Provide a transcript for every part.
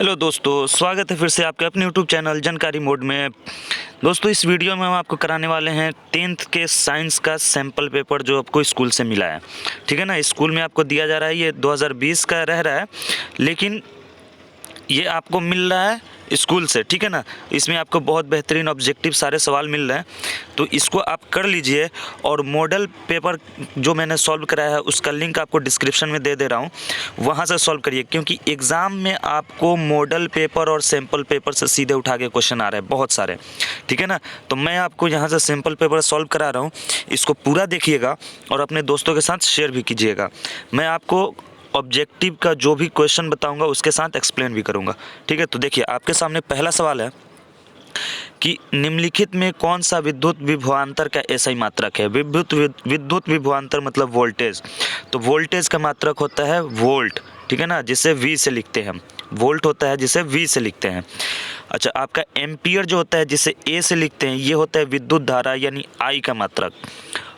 Hello दोस्तों, स्वागत है फिर से आपके अपने यूट्यूब चैनल जानकारी मोड में। दोस्तों, इस वीडियो में हम आपको कराने वाले हैं 10th के साइंस का सैम्पल पेपर जो आपको स्कूल से मिला है। ठीक है ना, स्कूल में आपको दिया जा रहा है, ये 2020 का रह रहा है, लेकिन ये आपको मिल रहा है स्कूल से। ठीक है ना, इसमें आपको बहुत बेहतरीन ऑब्जेक्टिव सारे सवाल मिल रहे हैं, तो इसको आप कर लीजिए। और मॉडल पेपर जो मैंने सॉल्व कराया है उसका लिंक आपको डिस्क्रिप्शन में दे रहा हूँ, वहाँ से सॉल्व करिए, क्योंकि एग्ज़ाम में आपको मॉडल पेपर और सैम्पल पेपर से सीधे उठा के क्वेश्चन आ रहे हैं बहुत सारे। ठीक है ना, तो मैं आपको यहाँ से सैम्पल पेपर सॉल्व करा रहा हूँ, इसको पूरा देखिएगा और अपने दोस्तों के साथ शेयर भी कीजिएगा। मैं आपको ऑब्जेक्टिव का जो भी क्वेश्चन बताऊंगा उसके साथ एक्सप्लेन भी करूंगा। ठीक है, तो देखिए आपके सामने पहला सवाल है कि निम्नलिखित में कौन सा विद्युत विभवांतर का एसआई मात्रक है। विद्युत विभवांतर मतलब वोल्टेज, तो वोल्टेज का मात्रक होता है वोल्ट। ठीक है ना, जिसे वी से लिखते हैं, वोल्ट होता है जिसे वी से लिखते हैं। अच्छा, आपका एम्पियर जो होता है जिसे ए से लिखते हैं, ये होता है विद्युत धारा यानी आई का मात्रक।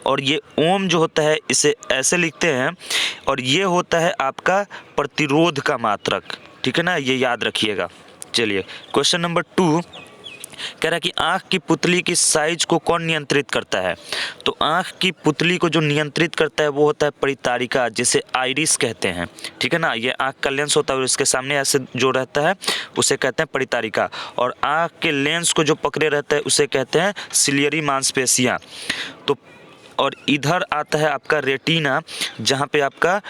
और ये ओम जो होता है इसे ऐसे लिखते हैं, और ये होता है आपका प्रतिरोध का मात्रक। ठीक है ना, ये याद रखिएगा। चलिए, क्वेश्चन नंबर 2 कह रहा है कि आँख की पुतली की साइज को कौन नियंत्रित करता है। तो आँख की पुतली को जो नियंत्रित करता है वो होता है परितारिका, जिसे आइरिस कहते हैं। ठीक है ना, ये आँख का लेंस होता है और इसके सामने ऐसे जो रहता है उसे कहते हैं परितारिका। और आँख के लेंस को जो पकड़े रहता है उसे कहते हैं सिलियरी मांसपेशियाँ। तो और इधर आता है आपका रेटिना, जहाँ पे आपका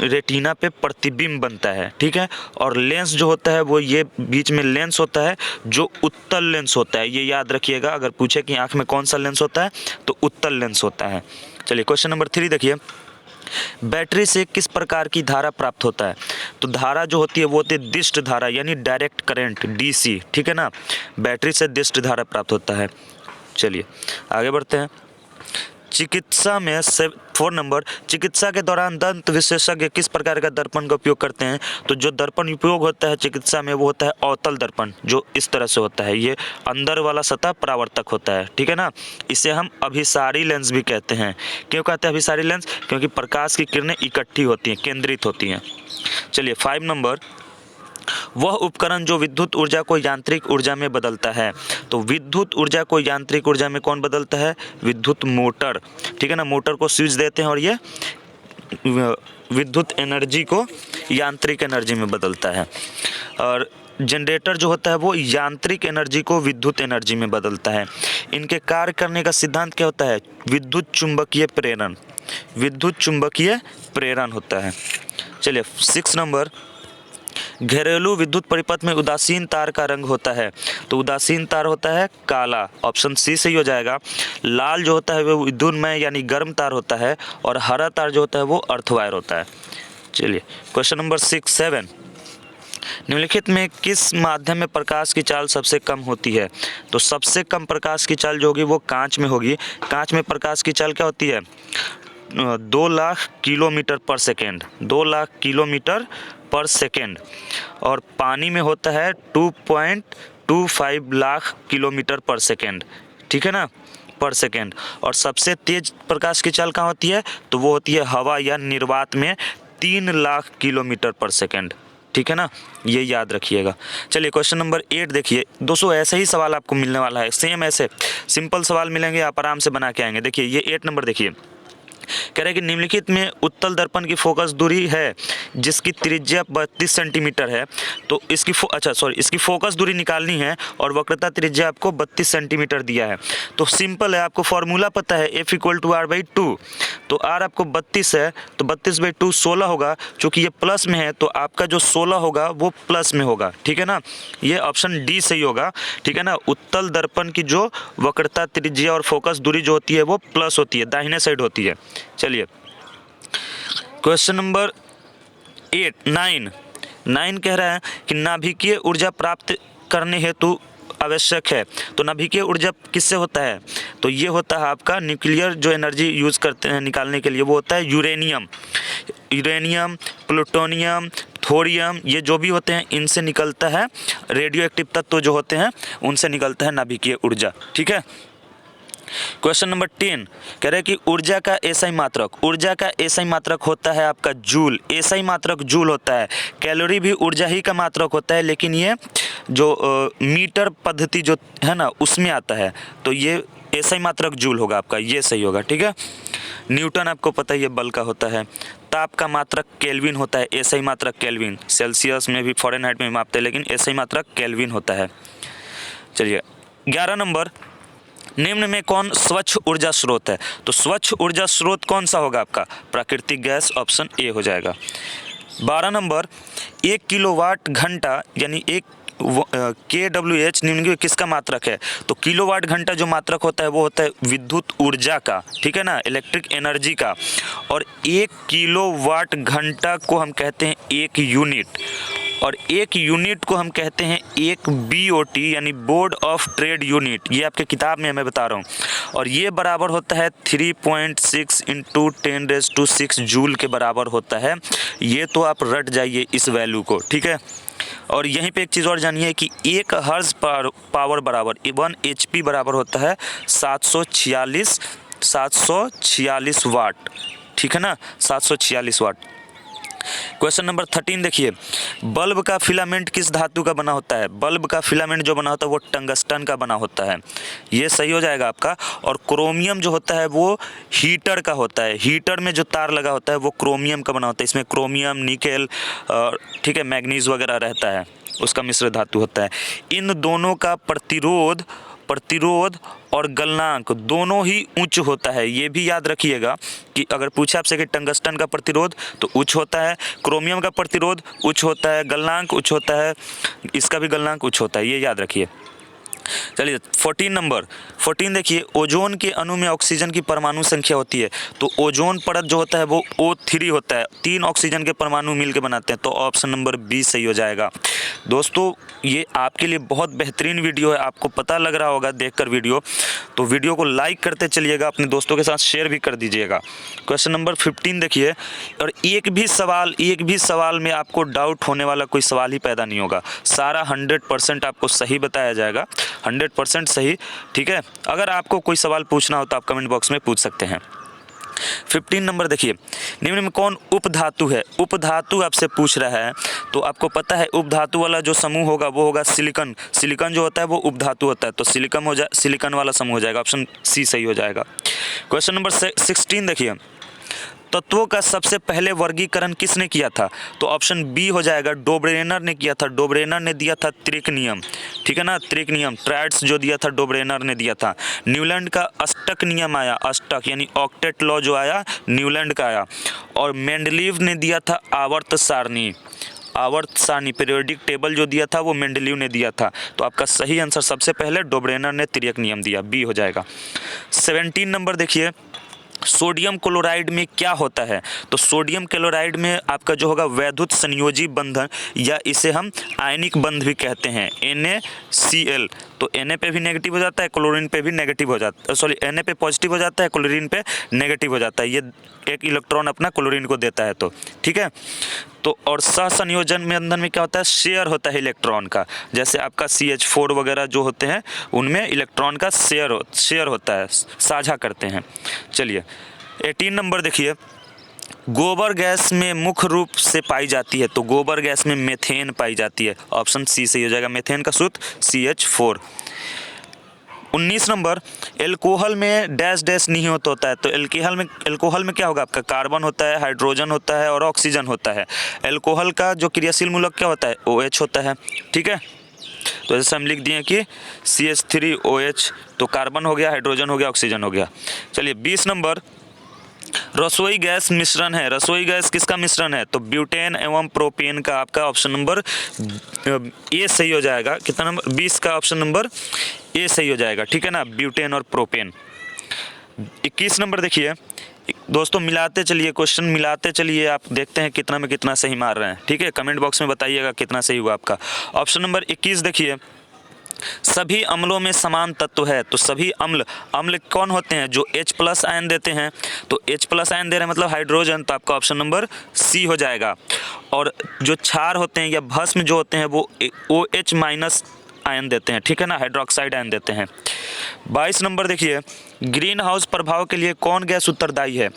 रेटिना पे प्रतिबिंब बनता है। ठीक है, और लेंस जो होता है वो ये बीच में लेंस होता है जो उत्तल लेंस होता है, ये याद रखिएगा। अगर पूछे कि आँख में कौन सा लेंस होता है तो उत्तल लेंस होता है। चलिए, क्वेश्चन नंबर 3 देखिए, बैटरी से किस प्रकार की धारा प्राप्त होता है। तो धारा जो होती है वो होती है दिष्ट धारा यानी डायरेक्ट करंट, डीसी। ठीक है ना, बैटरी से दिष्ट धारा प्राप्त होता है। चलिए आगे बढ़ते हैं। चिकित्सा में 4 नंबर, चिकित्सा के दौरान दंत विशेषज्ञ किस प्रकार का दर्पण का उपयोग करते हैं। तो जो दर्पण उपयोग होता है चिकित्सा में वो होता है अवतल दर्पण, जो इस तरह से होता है, ये अंदर वाला सतह परावर्तक होता है। ठीक है ना, इसे हम अभिसारी लेंस भी कहते हैं। क्यों कहते हैं अभिसारी लेंस? क्योंकि प्रकाश की किरणें इकट्ठी होती हैं, केंद्रित होती हैं। चलिए 5 नंबर, वह उपकरण जो विद्युत ऊर्जा को यांत्रिक ऊर्जा में बदलता है। तो विद्युत ऊर्जा को यांत्रिक ऊर्जा में कौन बदलता है? विद्युत मोटर। ठीक है ना, मोटर को स्विच देते हैं और ये विद्युत एनर्जी को यांत्रिक एनर्जी में बदलता है। और जनरेटर जो होता है वो यांत्रिक एनर्जी को विद्युत एनर्जी में बदलता है। इनके कार्य करने का सिद्धांत क्या होता है? विद्युत चुंबकीय प्रेरण, विद्युत चुंबकीय प्रेरण होता है। चलिए 6 नंबर, घरेलू विद्युत परिपथ में उदासीन तार का रंग होता है। तो उदासीन तार होता है काला, ऑप्शन सी सही हो जाएगा। लाल जो होता है वो विद्युन्मय यानी गर्म तार होता है, और हरा तार जो होता है वो अर्थवायर होता है। चलिए क्वेश्चन नंबर 7, निम्नलिखित में किस माध्यम में प्रकाश की चाल सबसे कम होती है। तो सबसे कम प्रकाश की चाल जो होगी वो कांच में होगी। कांच में प्रकाश की चाल क्या होती है? 2 लाख किलोमीटर पर सेकेंड, 2 लाख किलोमीटर पर सेकेंड। और पानी में होता है 2.25 लाख किलोमीटर पर सेकेंड। ठीक है ना, पर सेकेंड। और सबसे तेज प्रकाश की चाल कहाँ होती है? तो वो होती है हवा या निर्वात में, 3 लाख किलोमीटर पर सेकेंड। ठीक है ना, ये याद रखिएगा। चलिए क्वेश्चन नंबर 8 देखिए। दोस्तों ऐसे ही सवाल आपको मिलने वाला है, सेम ऐसे सिंपल सवाल मिलेंगे, आप आराम से बना के आएंगे। देखिए ये 8 नंबर देखिए, कह रहे हैं कि निम्नलिखित में उत्तल दर्पण की फोकस दूरी है जिसकी त्रिज्या 32 सेंटीमीटर है। तो इसकी इसकी फोकस दूरी निकालनी है और वक्रता त्रिज्या आपको 32 सेंटीमीटर दिया है। तो सिंपल है, आपको फॉर्मूला पता है F = R/2। तो R आपको 32 है, तो 32/2 16 होगा। चूँकि ये प्लस में है तो आपका जो 16 होगा वो प्लस में होगा। ठीक है ना, ये ऑप्शन डी सही होगा। ठीक है ना, उत्तल दर्पण की जो वक्रता त्रिज्या और फोकस दूरी जो होती है वो प्लस होती है, दाहिने साइड होती है। चलिए क्वेश्चन नंबर 9 कह रहा है कि नाभिकीय ऊर्जा प्राप्त करने हेतु आवश्यक है। तो नाभिकीय ऊर्जा किससे होता है? तो ये होता है आपका न्यूक्लियर जो एनर्जी यूज़ करते हैं निकालने के लिए, वो होता है यूरेनियम, प्लूटोनियम, थोरियम, ये जो भी होते हैं इनसे निकलता है। रेडियो एक्टिव तत्व जो होते हैं उनसे निकलता है नाभिकीय ऊर्जा। ठीक है, क्वेश्चन नंबर 10 कह रहे हैं कि ऊर्जा का एसआई मात्रक, ऊर्जा का एसआई मात्रक होता है आपका जूल, एसआई मात्रक जूल होता है। कैलोरी भी ऊर्जा ही का मात्रक होता है, लेकिन ये जो मीटर पद्धति जो है ना उसमें आता है, तो ये एसआई मात्रक जूल होगा आपका, ये सही होगा। ठीक है, न्यूटन आपको पता ही है बल का होता है। ताप का मात्रक केल्विन होता है, एसआई मात्रक केल्विन। सेल्सियस में भी फ़ारेनहाइट में मापते हैं, लेकिन एसआई मात्रक केल्विन होता है। चलिए 11 नंबर, निम्न में कौन स्वच्छ ऊर्जा स्रोत है? तो स्वच्छ ऊर्जा स्रोत कौन सा होगा आपका? प्राकृतिक गैस, ऑप्शन ए हो जाएगा। 12 नंबर, 1 किलोवाट घंटा यानी एक KWH निम्न किसका मात्रक है? तो किलोवाट घंटा जो मात्रक होता है वो होता है विद्युत ऊर्जा का, ठीक है ना, इलेक्ट्रिक एनर्जी का। और 1 किलोवाट घंटा को हम कहते हैं 1 यूनिट, और 1 यूनिट को हम कहते हैं 1 BOT यानी बोर्ड ऑफ ट्रेड यूनिट। ये आपके किताब में मैं बता रहा हूँ, और ये बराबर होता है 3.6 × 10⁻⁶ जूल के बराबर होता है। ये तो आप रट जाइए इस वैल्यू को, ठीक है। और यहीं पे एक चीज़ और जानिए कि 1 हर्ट्ज पावर बराबर 1 HP बराबर होता है 746 वाट, ठीक है ना, 746 वाट। क्वेश्चन नंबर 13 देखिए, बल्ब का फिलामेंट किस धातु का बना होता है? बल्ब का फिलामेंट जो बना होता है वो टंगस्टन का बना होता है, ये सही हो जाएगा आपका। और क्रोमियम जो होता है वो हीटर का होता है, हीटर में जो तार लगा होता है वो क्रोमियम का बना होता है। इसमें क्रोमियम, निकेल, ठीक है, मैग्नीज वगैरह रहता है, उसका मिश्र धातु होता है। इन दोनों का प्रतिरोध और गलनांक दोनों ही उच्च होता है। ये भी याद रखिएगा कि अगर पूछे आपसे कि टंगस्टन का प्रतिरोध तो उच्च होता है, क्रोमियम का प्रतिरोध उच्च होता है, गलनांक उच्च होता है, इसका भी गलनांक उच्च होता है, ये याद रखिए। चलिए 14 नंबर, 14 देखिए, ओजोन के अणु में ऑक्सीजन की परमाणु संख्या होती है, तो ओजोन परत जो होता है वो O3 होता है। 3 ऑक्सीजन के परमाणु मिलकर बनाते हैं, तो ऑप्शन नंबर बी सही हो जाएगा। दोस्तों ये आपके लिए बहुत बेहतरीन वीडियो है, आपको पता लग रहा होगा देखकर वीडियो, तो वीडियो को लाइक करते चलिएगा, अपने दोस्तों के साथ शेयर भी कर दीजिएगा। क्वेश्चन नंबर 15 देखिए, और एक भी सवाल में आपको डाउट होने वाला कोई सवाल ही पैदा नहीं होगा, सारा 100% आपको सही बताया जाएगा, 100% सही, ठीक है। अगर आपको कोई सवाल पूछना हो तो आप कमेंट बॉक्स में पूछ सकते हैं। 15 नंबर देखिए, निम्न में कौन उपधातु है? उपधातु आपसे पूछ रहा है, तो आपको पता है उपधातु वाला जो समूह होगा वो होगा सिलिकॉन। सिलिकॉन जो होता है वो उपधातु होता है, तो सिलिकॉन वाला समूह हो जाएगा, ऑप्शन सी सही हो जाएगा। क्वेश्चन नंबर 16 देखिए, तत्वों का सबसे पहले वर्गीकरण किसने किया था? तो ऑप्शन बी हो जाएगा, डोब्रेनर ने किया था। डोब्रेनर ने दिया था त्रिक नियम, ठीक है ना, त्रिक नियम, ट्राइड्स जो दिया था डोब्रेनर ने दिया था। न्यूलैंड का अष्टक नियम आया, अष्टक यानी ऑक्टेट लॉ जो आया न्यूलैंड का आया। और मेंडलीव ने दिया था आवर्त सारणी, पीरियोडिक टेबल जो दिया था वो मेंडलीव ने दिया था। तो आपका सही आंसर सबसे पहले डोब्रेनर ने त्रिक नियम दिया, बी हो जाएगा। 17 नंबर देखिए, सोडियम क्लोराइड में क्या होता है? तो सोडियम क्लोराइड में आपका जो होगा वैद्युत संयोजी बंधन, या इसे हम आयनिक बंध भी कहते हैं, NaCl। तो Na पे भी नेगेटिव हो जाता है, क्लोरीन पे भी नेगेटिव हो जाता है, Na पे पॉजिटिव हो जाता है, क्लोरीन पे नेगेटिव हो जाता है, ये एक इलेक्ट्रॉन अपना क्लोरीन को देता है, तो ठीक है। तो और सहसंयोजन बंधन में क्या होता है? शेयर होता है इलेक्ट्रॉन का, जैसे आपका CH4 वगैरह जो होते हैं उनमें इलेक्ट्रॉन का शेयर होता है, साझा करते हैं। चलिए 18 नंबर देखिए, गोबर गैस में मुख्य रूप से पाई जाती है, तो गोबर गैस में मेथेन पाई जाती है, ऑप्शन सी सही हो जाएगा, मेथेन का सूत्र CH4। 19 नंबर, एल्कोहल में डैश डैश निहित होता है, तो एल्कोहल में क्या होगा आपका? कार्बन होता है, हाइड्रोजन होता है और ऑक्सीजन होता है। एल्कोहल का जो क्रियाशील मूलक क्या होता है? OH होता है, ठीक है। तो जैसे हम लिख दिए कि CH3OH, तो कार्बन हो गया, हाइड्रोजन हो गया, ऑक्सीजन हो गया। चलिए 20 नंबर, रसोई गैस मिश्रण है, रसोई गैस किसका मिश्रण है? तो ब्यूटेन एवं प्रोपेन का आपका ऑप्शन नंबर ए सही हो जाएगा। कितना नंबर? 20 का ऑप्शन नंबर ए सही हो जाएगा, ठीक है ना, ब्यूटेन और प्रोपेन। 21 नंबर देखिए दोस्तों, मिलाते चलिए, क्वेश्चन मिलाते चलिए, आप देखते हैं कितना में कितना सही मार रहे हैं, ठीक है। कमेंट बॉक्स में बताइएगा कितना सही हुआ आपका। ऑप्शन नंबर 21 देखिए, सभी अम्लों में समान तत्व है, तो सभी अम्ल कौन होते हैं? जो H+ आयन देते हैं, तो H+ आयन दे रहे हैं मतलब हाइड्रोजन, तो आपका ऑप्शन नंबर सी हो जाएगा। और जो क्षार होते हैं या भस्म जो होते हैं वो OH- आयन देते हैं, ठीक है ना, हाइड्रोक्साइड आयन देते हैं। 22 नंबर देखिए, ग्रीन हाउस प्रभाव के लिए कौन गैस उत्तरदायी है?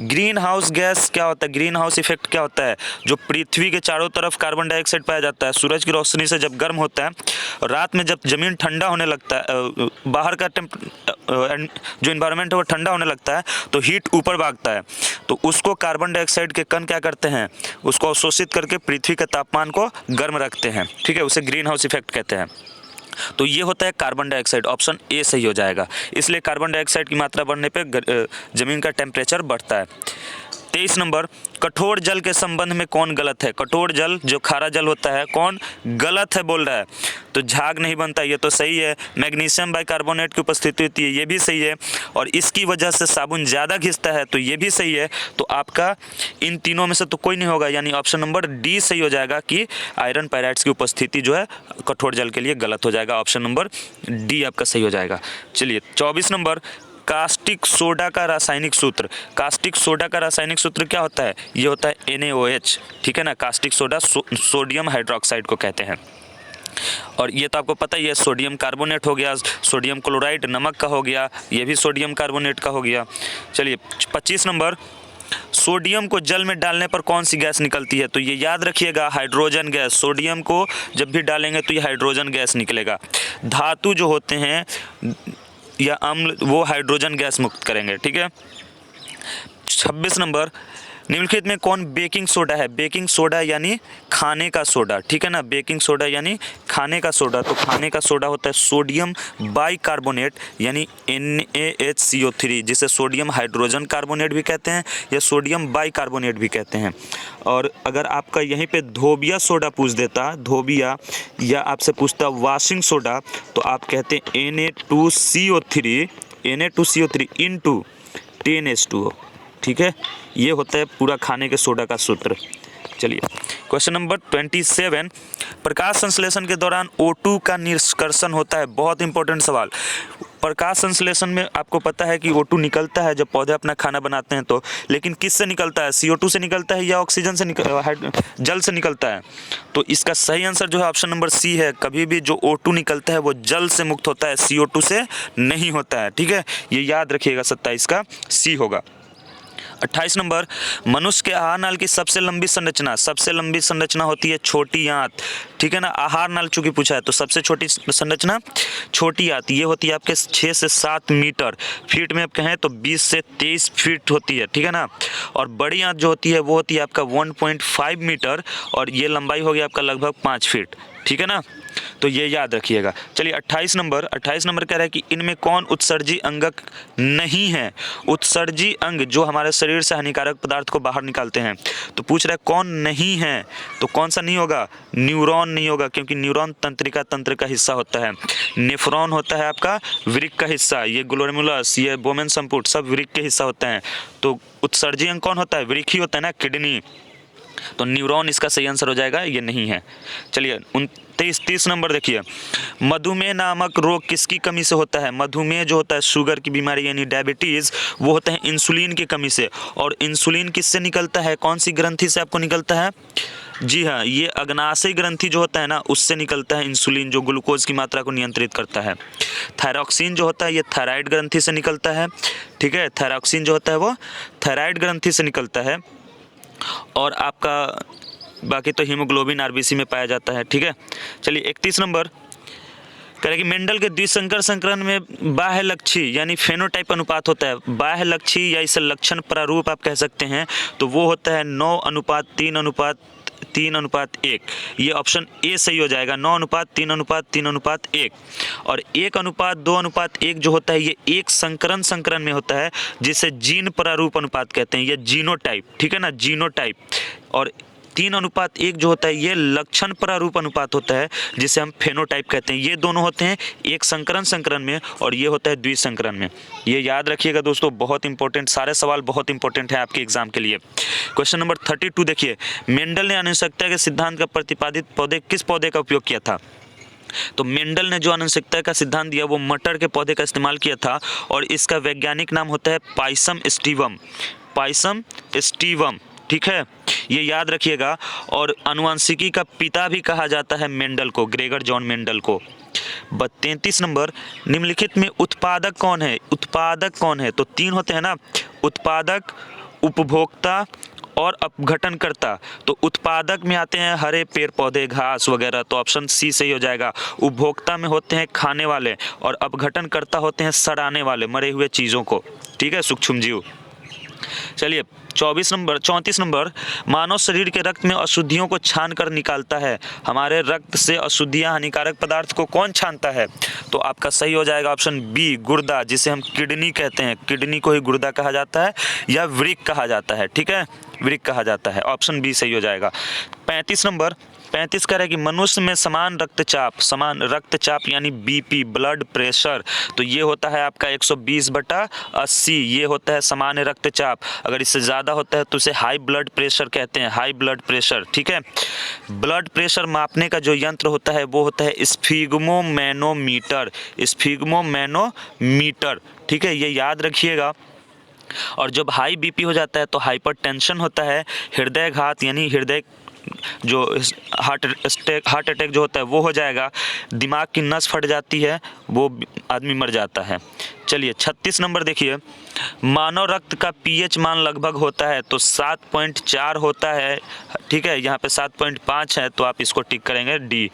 ग्रीन हाउस गैस क्या होता है, ग्रीन हाउस इफेक्ट क्या होता है? जो पृथ्वी के चारों तरफ कार्बन डाइऑक्साइड पाया जाता है, सूरज की रोशनी से जब गर्म होता है, रात में जब ज़मीन ठंडा होने लगता है, बाहर का जो इन्वायरमेंट है वो ठंडा होने लगता है, तो हीट ऊपर भागता है, तो उसको कार्बन डाइऑक्साइड के कण क्या करते हैं, उसको अवशोषित करके पृथ्वी के तापमान को गर्म रखते हैं, ठीक है, उसे ग्रीन हाउस इफेक्ट कहते हैं। तो ये होता है कार्बन डाइऑक्साइड, ऑप्शन ए सही हो जाएगा। इसलिए कार्बन डाइऑक्साइड की मात्रा बढ़ने पे ज़मीन का टेम्परेचर बढ़ता है। 23 नंबर, कठोर जल के संबंध में कौन गलत है? कठोर जल जो खारा जल होता है, कौन गलत है बोल रहा है? तो झाग नहीं बनता, ये तो सही है। मैग्नीशियम बाइकार्बोनेट की उपस्थिति होती है, ये भी सही है। और इसकी वजह से साबुन ज़्यादा घिसता है, तो ये भी सही है। तो आपका इन तीनों में से तो कोई नहीं होगा, यानी ऑप्शन नंबर डी सही हो जाएगा कि आयरन पायराइड्स की उपस्थिति जो है कठोर जल के लिए गलत हो जाएगा। ऑप्शन नंबर डी आपका सही हो जाएगा। चलिए 24 नंबर, कास्टिक सोडा का रासायनिक सूत्र। कास्टिक सोडा का रासायनिक सूत्र क्या होता है? ये होता है NaOH, ठीक है ना। कास्टिक सोडा सोडियम हाइड्रोक्साइड को कहते हैं। और ये तो आपको पता ही है, सोडियम कार्बोनेट हो गया, सोडियम क्लोराइड नमक का हो गया, ये भी सोडियम कार्बोनेट का हो गया। चलिए 25 नंबर, सोडियम को जल में डालने पर कौन सी गैस निकलती है? तो ये याद रखिएगा, हाइड्रोजन गैस। सोडियम को जब भी डालेंगे तो ये हाइड्रोजन गैस निकलेगा। धातु जो होते हैं या अम्ल, वो हाइड्रोजन गैस मुक्त करेंगे, ठीक है। 26 नंबर, निम्नलिखित में कौन बेकिंग सोडा है? बेकिंग सोडा यानी खाने का सोडा, ठीक है ना। बेकिंग सोडा यानी खाने का सोडा। तो खाने का सोडा होता है सोडियम बाइकार्बोनेट यानी NaHCO3, जिसे सोडियम हाइड्रोजन कार्बोनेट भी कहते हैं या सोडियम बाइकार्बोनेट भी कहते हैं। और अगर आपका यहीं पे धोबिया सोडा पूछ देता, धोबिया, या आपसे पूछता वाशिंग सोडा, तो आप कहते Na2CO3 इंटू 10H2O, ठीक है। ये होता है पूरा खाने के सोडा का सूत्र। चलिए क्वेश्चन नंबर 27, प्रकाश संश्लेषण के दौरान O2 का निष्कर्षण होता है। बहुत इंपॉर्टेंट सवाल। प्रकाश संश्लेषण में आपको पता है कि O2 निकलता है जब पौधे अपना खाना बनाते हैं, तो लेकिन किससे निकलता है? CO2 से निकलता है या ऑक्सीजन से जल से निकलता है? तो इसका सही आंसर जो है ऑप्शन नंबर सी है। कभी भी जो O2 निकलता है वो जल से मुक्त होता है, CO2 से नहीं होता है, ठीक है। ये याद रखिएगा, 27 का सी होगा। 28 नंबर, मनुष्य के आहार नाल की सबसे लंबी संरचना होती है छोटी आंत, ठीक है ना। आहार नाल चूंकि पूछा है तो सबसे छोटी संरचना छोटी आंत, ये होती है आपके 6 से 7 मीटर, फीट में आप कहें तो 20 से 23 फीट होती है, ठीक है ना। और बड़ी आंत जो होती है वो होती है आपका 1.5 मीटर, और ये लंबाई होगी आपका लगभग 5 फीट, ठीक है ना। तो ये याद रखिएगा। चलिए 28 नंबर कह रहा है कि इनमें कौन उत्सर्जी अंगक नहीं है? उत्सर्जी अंग जो हमारे शरीर से हानिकारक पदार्थ को बाहर निकालते हैं, तो पूछ रहा है कौन नहीं है? तो कौन सा नहीं होगा? न्यूरॉन नहीं होगा, क्योंकि न्यूरॉन तंत्रिका तंत्र का हिस्सा होता है। नेफ्रॉन होता है आपका वृक्क का हिस्सा, ये ग्लोमेरुलस, ये बोमेन संपुट सब वृक्क के हिस्सा होते हैं। तो उत्सर्जी अंग कौन होता है? वृक्क ही होता है ना, किडनी। तो न्यूरॉन इसका सही आंसर हो जाएगा, ये नहीं है। चलिए 30 नंबर देखिए, मधुमेह नामक रोग किसकी कमी से होता है? मधुमेह जो होता है शुगर की बीमारी यानी डायबिटीज़, वो होता है इंसुलिन की कमी से। और इंसुलिन किससे निकलता है? कौन सी ग्रंथि से आपको निकलता है? जी हाँ, ये अग्नाशय ग्रंथि जो होता है ना, उससे निकलता है इंसुलिन, जो ग्लूकोज की मात्रा को नियंत्रित करता है। थायरॉक्सिन जो होता है ये थायराइड ग्रंथि से निकलता है, ठीक है। थायरॉक्सिन जो होता है वो थायराइड ग्रंथि से निकलता है। और आपका बाकी तो हीमोग्लोबिन RBC में पाया जाता है, ठीक है। चलिए 31 नंबर कह रहे कि मेंडल के द्विसंकर संकरण में बाह्य लक्षी यानी फेनोटाइप अनुपात होता है। बाह्य लक्षी या इसे लक्षण प्रारूप आप कह सकते हैं, तो वो होता है 9:3:3:1। ये ऑप्शन ए सही हो जाएगा। 9:3:3:1। और 1:2:1 जो होता है ये एक संकरण में होता है, जिसे जीन प्रारूप अनुपात कहते हैं, ये जीनोटाइप, ठीक है ना, जीनोटाइप। और 3:1 जो होता है ये लक्षण प्रारूप अनुपात होता है, जिसे हम फेनोटाइप कहते हैं। ये दोनों होते हैं एक संकरण में, और ये होता है द्विसंकरण में। ये याद रखिएगा दोस्तों, बहुत इंपॉर्टेंट, सारे सवाल बहुत इंपॉर्टेंट है आपके एग्जाम के लिए। क्वेश्चन नंबर 32 देखिए, मेंडल ने आनुवंशिकता के सिद्धांत का प्रतिपादित किस पौधे का उपयोग किया था? तो मेंडल ने जो आनुवंशिकता का सिद्धांत दिया वो मटर के पौधे का इस्तेमाल किया था, और इसका वैज्ञानिक नाम होता है पाइसम स्टीवम, ठीक है, ये याद रखिएगा। और आनुवंशिकी का पिता भी कहा जाता है मेंडल को, ग्रेगर जॉन मेंडल को। 33 नंबर, निम्नलिखित में उत्पादक कौन है? उत्पादक कौन है? तो 3 होते हैं ना, उत्पादक, उपभोक्ता और अपघटनकर्ता। तो उत्पादक में आते हैं हरे पेड़ पौधे, घास वगैरह, तो ऑप्शन सी सही हो जाएगा। उपभोक्ता में होते हैं खाने वाले, और अपघटनकर्ता होते हैं सड़ाने वाले, मरे हुए चीज़ों को, ठीक है, सूक्ष्म जीव। चलिए 34 नंबर, मानव शरीर के रक्त में अशुद्धियों को छान कर निकालता है। हमारे रक्त से अशुद्धियां, हानिकारक पदार्थ को कौन छानता है? तो आपका सही हो जाएगा ऑप्शन बी, गुर्दा, जिसे हम किडनी कहते हैं। किडनी को ही गुर्दा कहा जाता है या वृक्क कहा जाता है, ठीक है, वृक्क कहा जाता है। ऑप्शन बी सही हो जाएगा। 35 नंबर, 35 कह रहा है कि मनुष्य में समान रक्तचाप यानी बीपी, ब्लड प्रेशर, तो ये होता है आपका 120/80, ये होता है सामान्य रक्तचाप। अगर इससे ज़्यादा होता है तो उसे हाई ब्लड प्रेशर कहते हैं, हाई ब्लड प्रेशर, ठीक है। ब्लड प्रेशर मापने का जो यंत्र होता है वो होता है स्फिग्मोमैनोमीटर, स्फिग्मोमैनोमीटर, ठीक है, ये याद रखिएगा। और जब हाई बीपी हो जाता है तो हाइपरटेंशन होता है, हृदयघात यानी हृदय जो हार्ट अटैक जो होता है वो हो जाएगा, दिमाग की नस फट जाती है, वो आदमी मर जाता है। चलिए 36 नंबर देखिए, मानव रक्त का पीएच मान लगभग होता है, तो 7.4 होता है, ठीक है, यहाँ पे 7.5 है, तो आप इसको टिक करेंगे डी।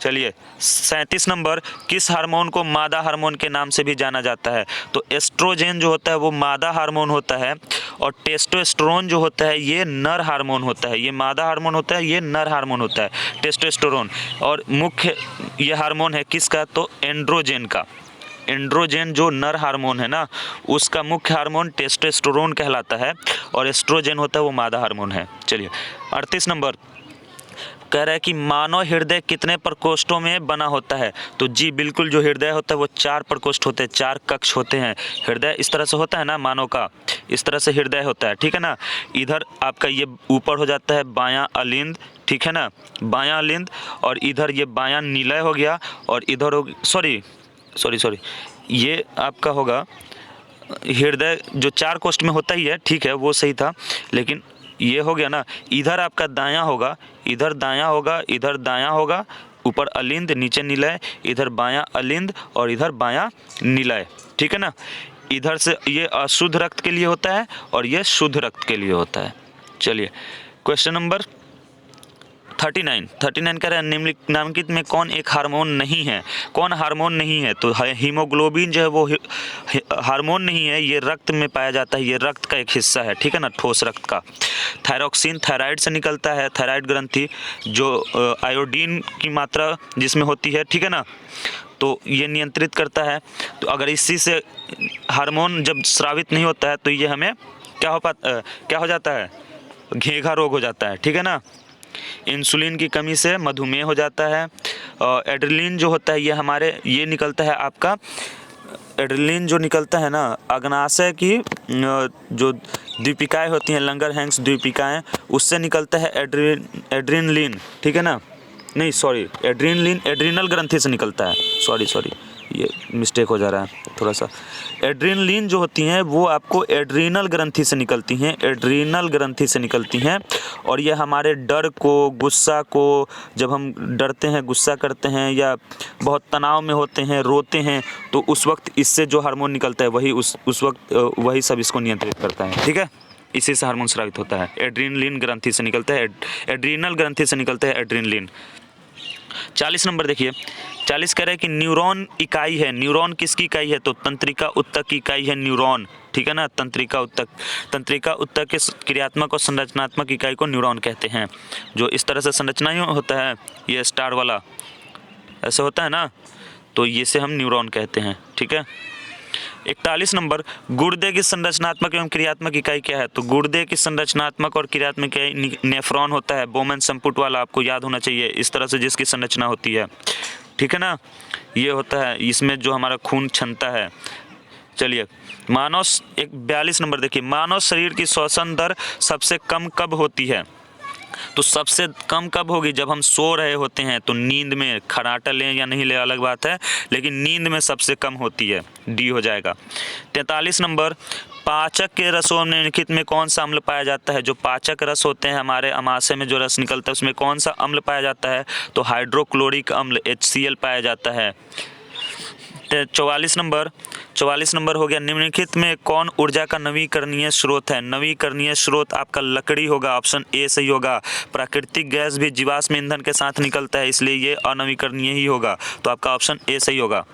चलिए 37 नंबर, किस हार्मोन को मादा हार्मोन के नाम से भी जाना जाता है? तो एस्ट्रोजन जो होता है वो मादा हार्मोन होता है, और टेस्टोस्टेरोन जो होता है ये नर हार्मोन होता है। ये मादा हार्मोन होता है, ये नर हार्मोन होता है टेस्टोस्टेरोन। और मुख्य ये हार्मोन है किसका? तो एंड्रोजन का। एंड्रोजन जो नर हार्मोन है ना, उसका मुख्य हार्मोन टेस्टोस्टेरोन कहलाता है, और एस्ट्रोजन होता है वो मादा हार्मोन है। चलिए 38 नंबर, कह रहा है कि मानव हृदय कितने प्रकोष्ठों में बना होता है? तो जी बिल्कुल, जो हृदय होता है वो 4 प्रकोष्ठ होते हैं, 4 कक्ष होते हैं। हृदय इस तरह से होता है ना, मानव का इस तरह से हृदय होता है, ठीक है ना। इधर आपका ये ऊपर हो जाता है बायां अलिंद, ठीक है ना, बायां अलिंद, और इधर ये बायां निलय हो गया, और इधर हो सॉरी ये आपका होगा हृदय जो 4 कोष्ठ में होता ही है, ठीक है, वो सही था, लेकिन ये हो गया ना, इधर आपका दायां होगा, इधर दायां होगा, इधर दायां होगा, ऊपर अलिंद, नीचे निलय, इधर बायां अलिंद और इधर बायां निलय, ठीक है ना। इधर से ये अशुद्ध रक्त के लिए होता है और ये शुद्ध रक्त के लिए होता है। चलिए क्वेश्चन नंबर 39 कह रहा है निम्नलिखित में कौन एक हार्मोन नहीं है? कौन हार्मोन नहीं है? तो हीमोग्लोबिन जो है वो हार्मोन नहीं है, ये रक्त में पाया जाता है, ये रक्त का एक हिस्सा है, ठीक है ना, ठोस रक्त का। थायरॉक्सिन थायराइड से निकलता है, थायराइड ग्रंथि जो आयोडीन की मात्रा जिसमें होती है, ठीक है ना, तो ये नियंत्रित करता है। तो अगर इसी से हार्मोन जब स्रावित नहीं होता है तो ये हमें क्या हो जाता है? घेघा रोग हो जाता है, ठीक है ना। इंसुलिन की कमी से मधुमेह हो जाता है। एड्रेनलिन जो होता है ये निकलता है आपका, एड्रेनलिन जो निकलता है ना, अग्नाशय की जो द्वीपिकाएं होती हैं, लंगरहैंस द्वीपिकाएं, उससे निकलता है एड्रेनलिन, ठीक है ना, नहीं सॉरी, एड्रेनलिन एड्रीनल ग्रंथि से निकलता है, सॉरी ये मिस्टेक हो जा रहा है थोड़ा सा। एड्रेनलिन जो होती हैं वो आपको एड्रीनल ग्रंथि से निकलती हैं, एड्रीनल ग्रंथि से निकलती हैं, और ये हमारे डर को, गुस्सा को, जब हम डरते हैं, गुस्सा करते हैं या बहुत तनाव में होते हैं, रोते हैं, तो उस वक्त इससे जो हार्मोन निकलता है वही उस वक्त वही सब इसको नियंत्रित करता है, ठीक है। इसी से हार्मोन स्रावित होता है, एड्रेनलिन ग्रंथि से निकलता है, एड्रीनल ग्रंथि से निकलता है एड्रेनलिन। 40 नंबर देखिए, 40 कह रहे हैं कि न्यूरॉन इकाई है, न्यूरॉन किसकी इकाई है? तो तंत्रिका उत्तक की इकाई है न्यूरॉन, ठीक है ना, तंत्रिका उत्तक के क्रियात्मक और संरचनात्मक इकाई को न्यूरॉन कहते हैं। जो इस तरह से संरचना ही होता है, ये स्टार वाला ऐसे होता है ना, तो ये से हम न्यूरॉन कहते हैं, ठीक है। 41 नंबर, गुर्दे की संरचनात्मक एवं क्रियात्मक इकाई क्या है? तो गुर्दे की संरचनात्मक और क्रियात्मक इकाई नेफ्रॉन होता है, बोमेन संपुट वाला, आपको याद होना चाहिए, इस तरह से जिसकी संरचना होती है, ठीक है ना, ये होता है, इसमें जो हमारा खून क्षमता है। चलिए 42 नंबर देखिए, मानव शरीर की श्वसन दर सबसे कम कब होती है? तो सबसे कम कब होगी? जब हम सो रहे होते हैं, तो नींद में, खर्राटा लें या नहीं लें अलग बात है, लेकिन नींद में सबसे कम होती है, डी हो जाएगा। 43 नंबर, पाचक के रसों में निम्नलिखित में कौन सा अम्ल पाया जाता है? जो पाचक रस होते हैं हमारे अमाशय में जो रस निकलता है उसमें कौन सा अम्ल पाया जाता है? तो हाइड्रोक्लोरिक अम्ल HCl पाया जाता है। 44 नंबर हो गया, निम्नलिखित में कौन ऊर्जा का नवीकरणीय स्रोत है? नवीकरणीय स्रोत आपका लकड़ी होगा, ऑप्शन ए सही होगा। प्राकृतिक गैस भी जीवाश्म ईंधन के साथ निकलता है, इसलिए ये अनवीकरणीय ही होगा, तो आपका ऑप्शन ए सही होगा।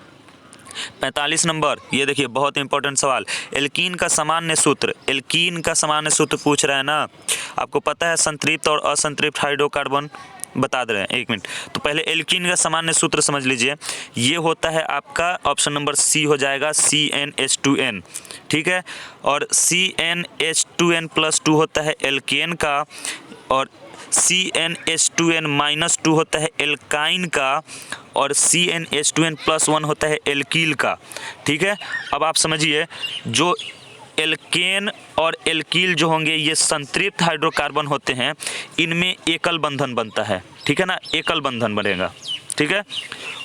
45 नंबर, ये देखिए बहुत इंपॉर्टेंट सवाल, एल्कीन का सामान्य सूत्र, एल्कीन का सामान्य सूत्र पूछ रहा है ना, आपको पता है संतृप्त और असंतृप्त हाइड्रोकार्बन बता दे रहे हैं, 1 मिनट। तो पहले एल्कीन का सामान्य सूत्र समझ लीजिए, ये होता है आपका ऑप्शन नंबर सी हो जाएगा, CnH2n, ठीक है। और CnH2n+2 होता है एल्केन का, और CnH2n-2 होता है एल्काइन का, और CnH2n+1 होता है एल्कील का, ठीक है। अब आप समझिए, जो एल्केन और एल्कील जो होंगे ये संतृप्त हाइड्रोकार्बन होते हैं, इनमें एकल बंधन बनता है, ठीक है ना, एकल बंधन बनेगा, ठीक है।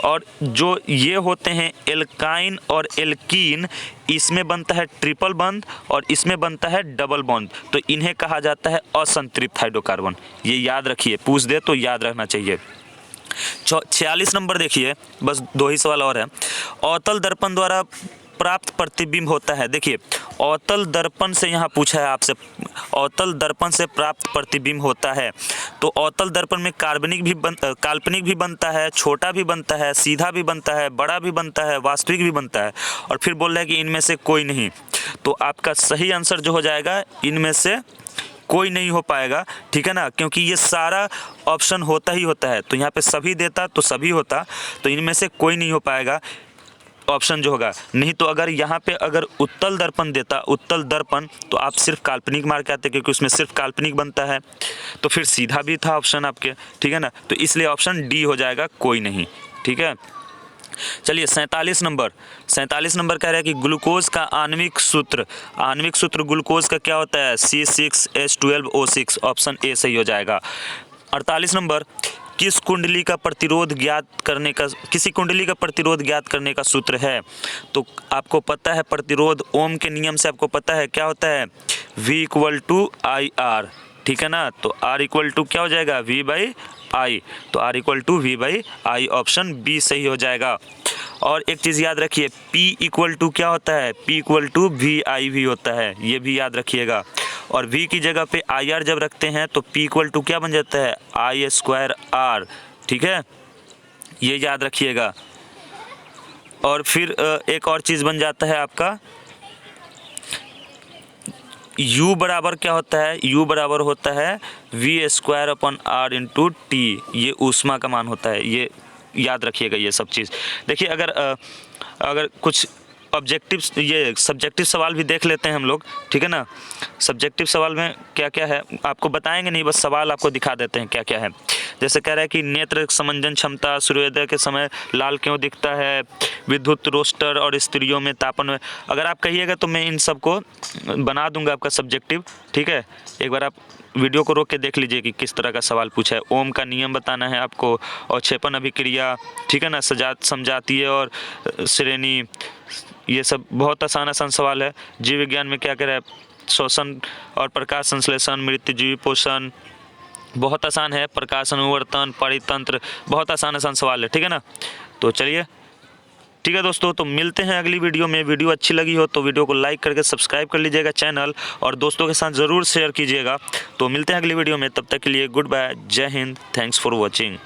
और जो ये होते हैं एल्काइन और एल्कीन, इसमें बनता है ट्रिपल बॉन्ड और इसमें बनता है डबल बॉन्ड, तो इन्हें कहा जाता है असंतृप्त हाइड्रोकार्बन। ये याद रखिए, पूछ दे तो याद रखना चाहिए। 46 नंबर देखिए, बस 2 ही सवाल और है। अवतल दर्पण द्वारा प्राप्त प्रतिबिंब होता है, देखिए अवतल दर्पण से यहाँ पूछा है आपसे, अवतल दर्पण से प्राप्त प्रतिबिंब होता है, तो अवतल दर्पण में काल्पनिक भी बनता है, छोटा भी बनता है, सीधा भी बनता है, बड़ा भी बनता है, वास्तविक भी बनता है, और फिर बोल रहा है कि इनमें से कोई नहीं। तो आपका सही आंसर जो हो जाएगा, इनमें से कोई नहीं हो पाएगा, ठीक है ना, क्योंकि ये सारा ऑप्शन होता ही होता है, तो यहाँ पे सभी देता तो सभी होता, तो इनमें से कोई नहीं हो पाएगा ऑप्शन जो होगा। नहीं तो अगर यहाँ पे अगर उत्तल दर्पण देता, उत्तल दर्पण, तो आप सिर्फ काल्पनिक मार के आते, क्योंकि उसमें सिर्फ काल्पनिक बनता है, तो फिर सीधा भी था ऑप्शन आपके, ठीक है ना, तो इसलिए ऑप्शन डी हो जाएगा, कोई नहीं, ठीक है। चलिए 47 नंबर कह रहा है कि ग्लूकोज का आणविक सूत्र ग्लूकोज का क्या होता है? C6H12O6, ऑप्शन ए सही हो जाएगा। 48 नंबर, किसी कुंडली का प्रतिरोध ज्ञात करने का सूत्र है? तो आपको पता है प्रतिरोध ओम के नियम से आपको पता है क्या होता है, V = IR, ठीक है ना, तो R = क्या हो जाएगा, V/I, तो R = V/I, ऑप्शन बी सही हो जाएगा। और एक चीज़ याद रखिए, P = क्या होता है, P = VI भी होता है, ये भी याद रखिएगा। और V की जगह पे IR जब रखते हैं तो P = क्या बन जाता है, I²R, ठीक है, ये याद रखिएगा। और फिर एक और चीज़ बन जाता है आपका U बराबर क्या होता है, U बराबर होता है V²/R × T, ये ऊष्मा का मान होता है, ये याद रखिएगा ये सब चीज़। देखिए अगर कुछ सब्जेक्टिव सवाल भी देख लेते हैं हम लोग, ठीक है ना। सब्जेक्टिव सवाल में क्या क्या है आपको बताएंगे नहीं, बस सवाल आपको दिखा देते हैं क्या क्या है। जैसे कह रहा है कि नेत्र समंजन क्षमता सूर्योदय के समय लाल क्यों दिखता है, विद्युत रोस्टर और स्त्रियों में तापन में, अगर आप कहिएगा तो मैं इन सब को बना दूंगा आपका सब्जेक्टिव, ठीक है। एक बार आप वीडियो को रोक के देख लीजिए कि किस तरह का सवाल पूछा है। ओम का नियम बताना है आपको, और क्षेपण अभिक्रिया, ठीक है ना, समजातीय और श्रेणी, ये सब बहुत आसान सवाल है। जीव विज्ञान में क्या कह रहा है, श्वसन और प्रकाश संश्लेषण, मृत्युजीवी पोषण, बहुत आसान है, प्रकाश अनुवर्तन, परितंत्र, बहुत आसान सवाल है, ठीक है ना। तो चलिए ठीक है दोस्तों, तो मिलते हैं अगली वीडियो में। वीडियो अच्छी लगी हो तो वीडियो को लाइक करके सब्सक्राइब कर लीजिएगा चैनल, और दोस्तों के साथ ज़रूर शेयर कीजिएगा। तो मिलते हैं अगली वीडियो में, तब तक के लिए गुड बाय, जय हिंद, थैंक्स फॉर वॉचिंग।